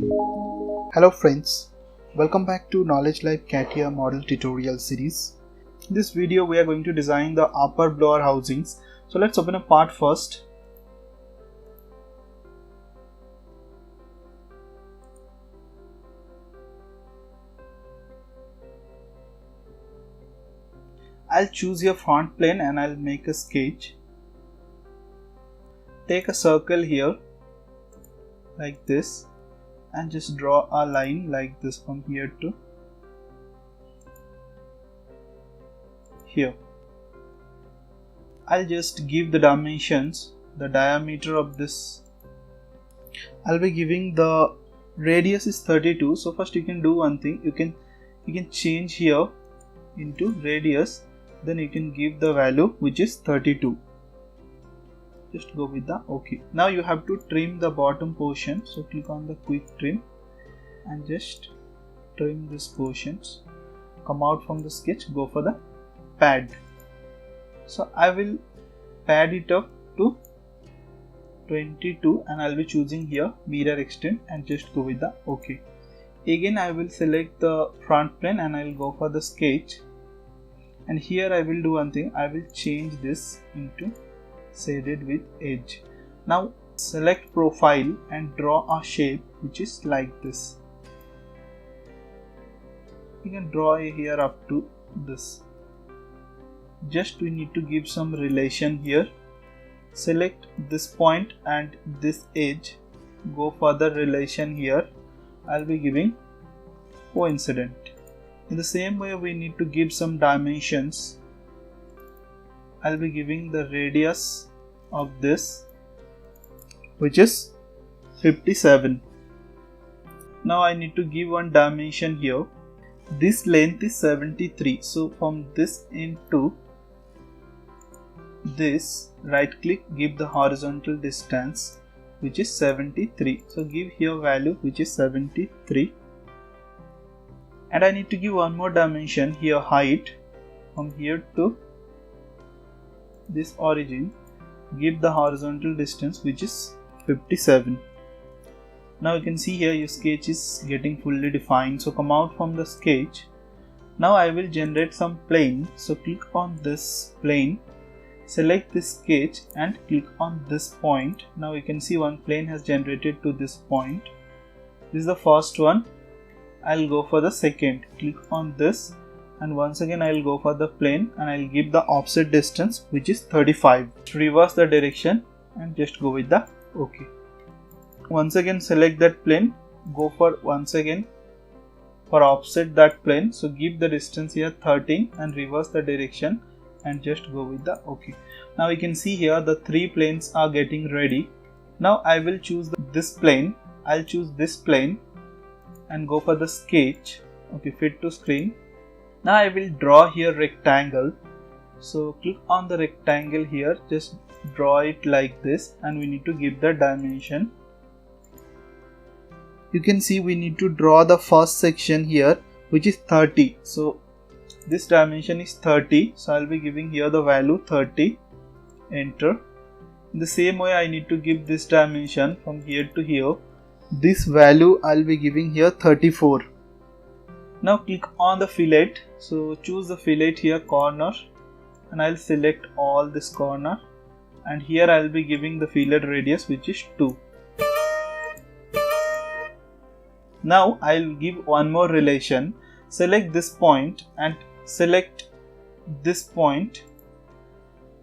Hello friends, welcome back to Knowledge Life CATIA model tutorial series. In this video we are going to design the upper blower housings. So let's open a part first. I'll choose your front plane and I'll make a sketch. Take a circle here like this and just draw a line like this from here to here. I'll just give the dimensions, the diameter of this. I'll be giving the radius is 32. So first you can do one thing, you can change here into radius, then you can give the value which is 32. Just go with the OK. Now you have to trim the bottom portion, so click on the quick trim and just trim these portions. Come out from the sketch, go for the pad. So I will pad it up to 22 and I'll be choosing here mirror extend and just go with the OK. Again I will select the front plane and I will go for the sketch, and here I will do one thing, I will change this into shaded with edge. Now select profile and draw a shape which is like this. You can draw here up to this. Just we need to give some relation here. Select this point and this edge, go for the relation here. I'll be giving coincident. In the same way we need to give some dimensions. I'll be giving the radius of this which is 57. Now I need to give one dimension here. This length is 73. So from this end to this, right click, give the horizontal distance which is 73. So give here value which is 73. And I need to give one more dimension here, height from here to this origin, give the horizontal distance which is 57. Now you can see here your sketch is getting fully defined. So come out from the sketch. Now I will generate some plane. So click on this plane, select this sketch and click on this point. Now you can see one plane has generated to this point. This is the first one. I'll go for the second. Click on this and once again I'll go for the plane and I'll give the offset distance which is 35. Reverse the direction and just go with the OK. Once again select that plane, go for once again for offset that plane. So give the distance here 13 and reverse the direction and just go with the OK. Now you can see here the three planes are getting ready. Now I will choose this plane. I'll choose this plane and go for the sketch. OK, fit to screen. Now I will draw here rectangle. So click on the rectangle here, just draw it like this and we need to give the dimension. You can see we need to draw the first section here which is 30. So this dimension is 30. So I'll be giving here the value 30. Enter. In the same way I need to give this dimension from here to here. This value I'll be giving here 34. Now click on the fillet. So choose the fillet here corner and I'll select all this corner and here I'll be giving the fillet radius which is 2. Now I'll give one more relation. Select this point and select this point.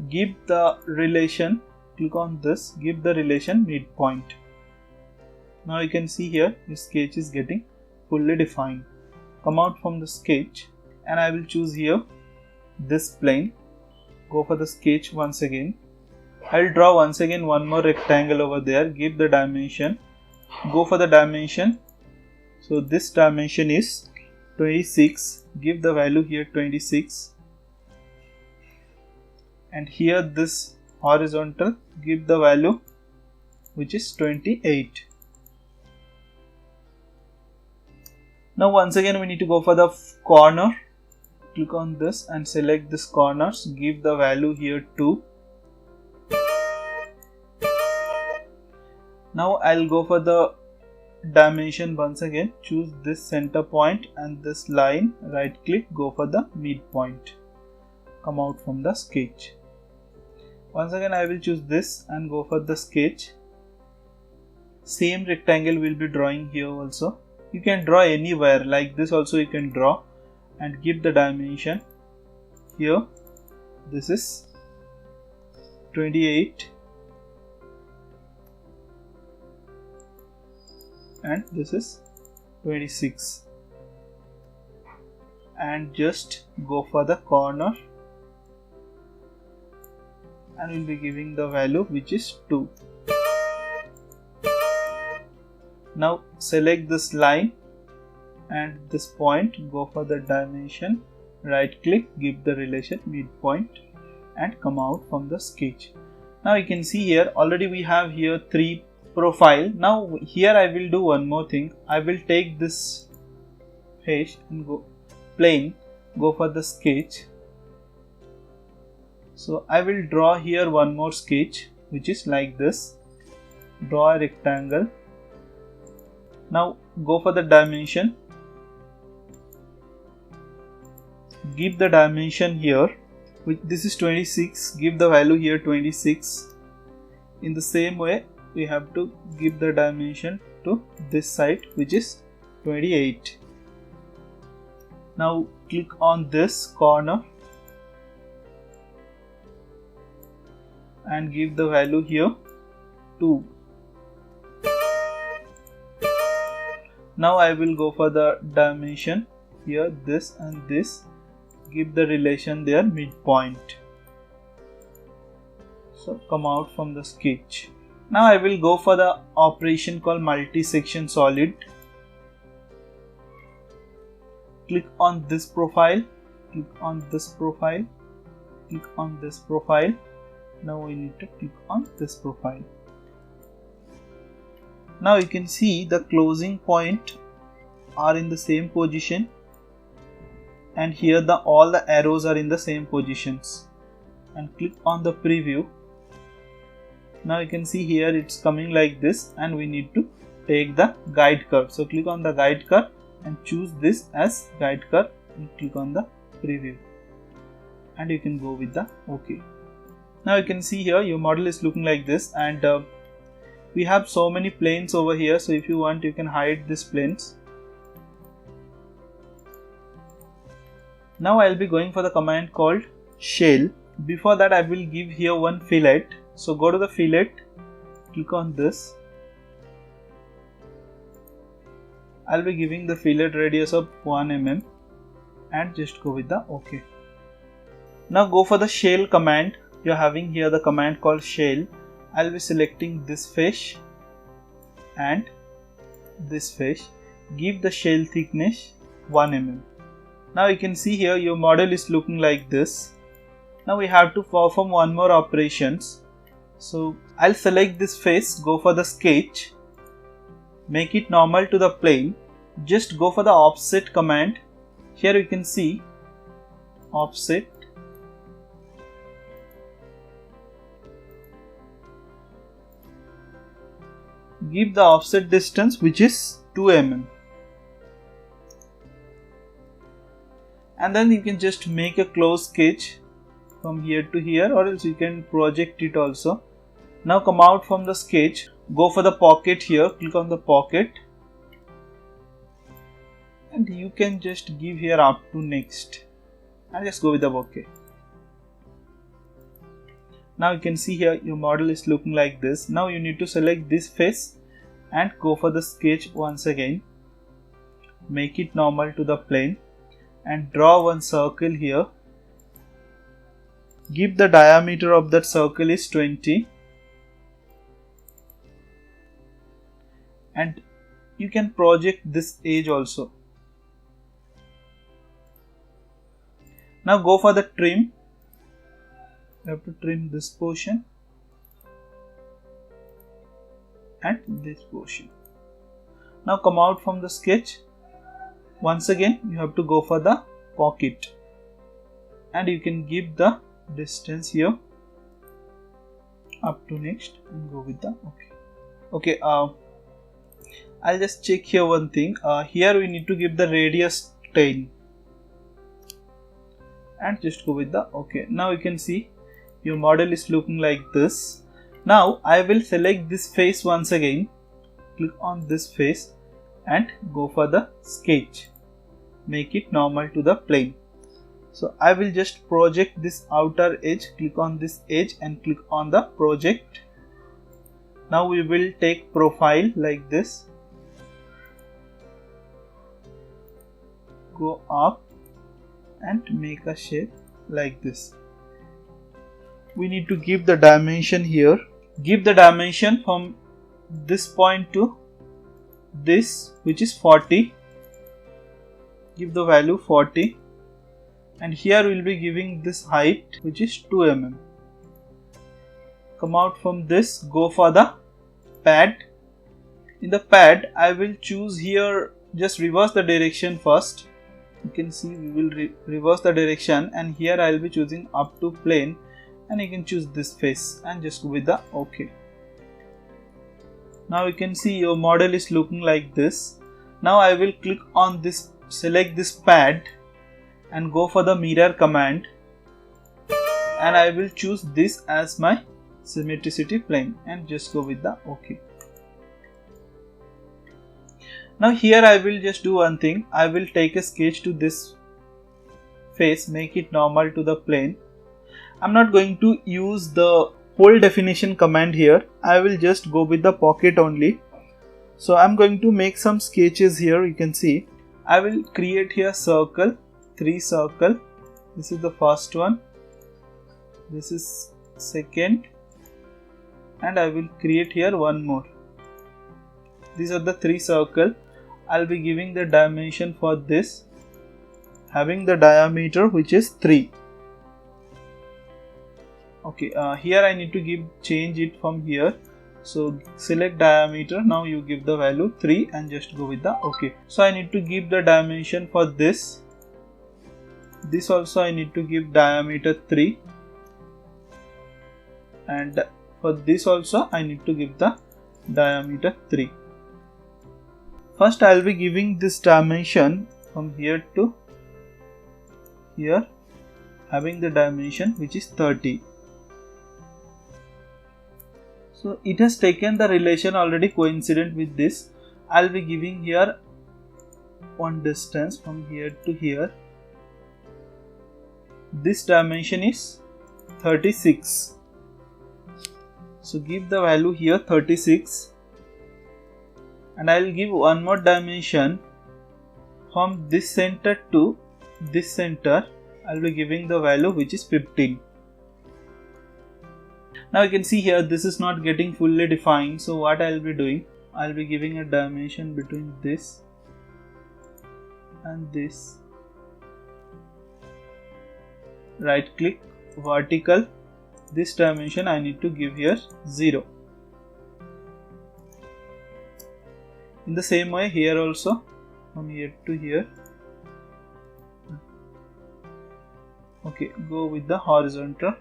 Give the relation, click on this, give the relation midpoint. Now you can see here the sketch is getting fully defined. Come out from the sketch and I will choose here this plane. Go for the sketch once again. I'll draw once again one more rectangle over there. Give the dimension. Go for the dimension. So this dimension is 26. Give the value here 26. And here this horizontal, give the value which is 28. Now once again we need to go for the corner. Click on this and select this corners. Give the value here 2. Now I'll go for the dimension once again, choose this center point and this line, right click, go for the midpoint, come out from the sketch. Once again I will choose this and go for the sketch. Same rectangle will be drawing here also. You can draw anywhere, like this also you can draw, and give the dimension here. This is 28 and this is 26, and just go for the corner and we'll be giving the value which is 2. Now select this line and this point, go for the dimension, right click, give the relation midpoint and come out from the sketch. Now you can see here already we have here 3 profile. Now here I will do one more thing. I will take this face and go plane, go for the sketch. So I will draw here one more sketch which is like this. Draw a rectangle. Now go for the dimension, give the dimension here, which this is 26, give the value here 26. In the same way we have to give the dimension to this side which is 28. Now click on this corner and give the value here 2. Now I will go for the dimension here, this and this, give the relation there midpoint. So come out from the sketch. Now I will go for the operation called multi-section solid. Click on this profile, click on this profile, click on this profile. Now we need to click on this profile. Now you can see the closing point are in the same position, and here all the arrows are in the same positions, and click on the preview. Now you can see here it's coming like this, and we need to take the guide curve. So click on the guide curve and choose this as guide curve and click on the preview, and you can go with the OK. Now you can see here your model is looking like this, and we have so many planes over here, so if you want you can hide these planes. Now I will be going for the command called shell. Before that I will give here one fillet. So go to the fillet, click on this. I will be giving the fillet radius of 1 mm and just go with the OK. Now go for the shell command. You are having here the command called shell. I will be selecting this face and this face. Give the shell thickness 1 mm. Now you can see here your model is looking like this. Now we have to perform one more operations. So I'll select this face, go for the sketch, make it normal to the plane. Just go for the offset command. Here you can see offset. Give the offset distance which is 2 mm. And then you can just make a close sketch from here to here, or else you can project it also. Now come out from the sketch, go for the pocket here, click on the pocket, and you can just give here up to next and just go with the OK. Now you can see here your model is looking like this. Now you need to select this face and go for the sketch once again, make it normal to the plane and draw one circle here. Give the diameter of that circle is 20, and you can project this edge also. Now go for the trim. You have to trim this portion and this portion. Now come out from the sketch. Once again you have to go for the pocket, and you can give the distance here up to next and go with the OK. I'll just check here one thing. Here we need to give the radius 10 and just go with the OK. Now you can see your model is looking like this. Now I will select this face once again, click on this face and go for the sketch. Make it normal to the plane. So I will just project this outer edge, click on this edge and click on the project. Now we will take profile like this, go up and make a shape like this. We need to give the dimension here. Give the dimension from this point to this, which is 40. Give the value 40. And here we will be giving this height, which is 2 mm. Come out from this, go for the pad. In the pad, I will choose here, just reverse the direction first. You can see we will reverse the direction, and here I will be choosing up to plane, and you can choose this face and just go with the OK. Now you can see your model is looking like this. Now I will click on this, select this pad and go for the mirror command, and I will choose this as my symmetricity plane and just go with the OK. Now here I will just do one thing. I will take a sketch to this face, make it normal to the plane. I'm not going to use the whole definition command here. I will just go with the pocket only. So I'm going to make some sketches here. You can see I will create here circle, 3 circle. This is the first one, this is second, and I will create here one more. These are the 3 circle. I'll be giving the dimension for this, having the diameter which is 3. Okay, here I need to change it from here. So select diameter. Now you give the value 3 and just go with the OK. So I need to give the dimension for this. This also I need to give diameter 3, and for this also I need to give the diameter 3. First I will be giving this dimension from here to here, having the dimension which is 30. So it has taken the relation already coincident with this. I will be giving here one distance from here to here. This dimension is 36. So give the value here 36. And I will give one more dimension from this center to this center. I will be giving the value which is 15. Now you can see here this is not getting fully defined. So what I will be doing, I will be giving a dimension between this and this. Right click, vertical. This dimension I need to give here 0. In the same way here also, from here to here. Okay, go with the horizontal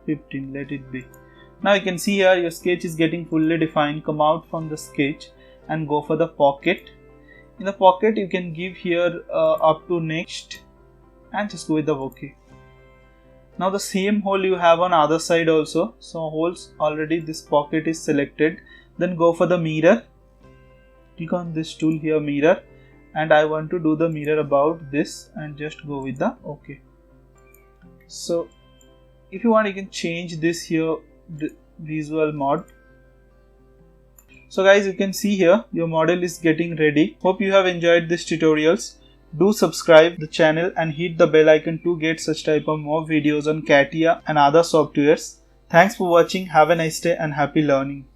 15, let it be. Now you can see here your sketch is getting fully defined. Come out from the sketch and go for the pocket. In the pocket you can give here up to next and just go with the OK. Now the same hole you have on other side also. So holes already, this pocket is selected. Then go for the mirror. Click on this tool here, mirror, and I want to do the mirror about this and just go with the OK. So if you want you can change this here, the visual mode. So guys, you can see here your model is getting ready. Hope you have enjoyed this tutorials. Do subscribe the channel and hit the bell icon to get such type of more videos on CATIA and other softwares. Thanks for watching. Have a nice day and happy learning.